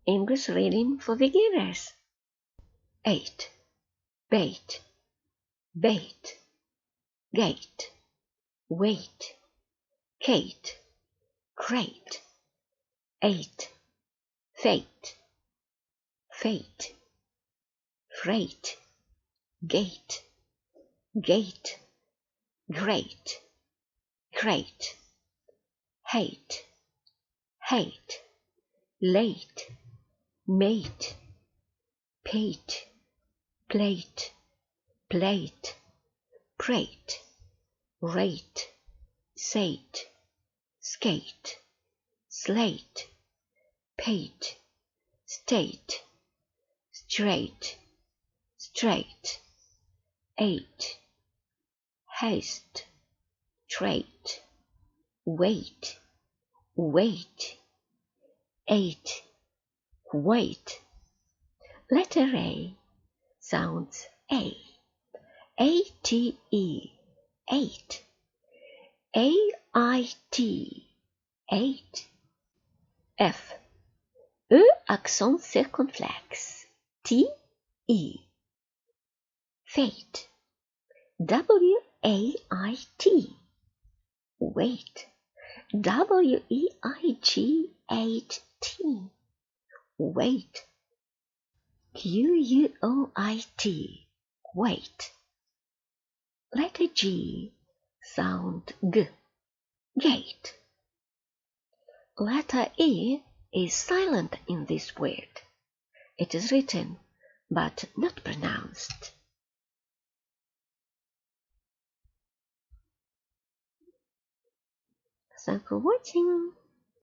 English reading for beginners. 8. Bate, bait, gate, wait, Kate, crate. 8. Fate, fate, freight, gate, gate, great, crate. Hate, hate, late, mate, pate, plate, plate, prate, rate, sate, skate, slate, pate, state, straight, straight. 8. Haste, trait, wait, wait. 8. Wait. Letter A sounds A. A-T-E, 8. A-I-T, 8. F. Accent circonflexe, T-E. Fate, W-A-I-T. Wait, W-E-I-G-8-T. Wait, Q-U-O-I-T. Wait. Letter G sound G. Gate. Letter E is silent in this word. It is written but not pronounced. Thanks for watching.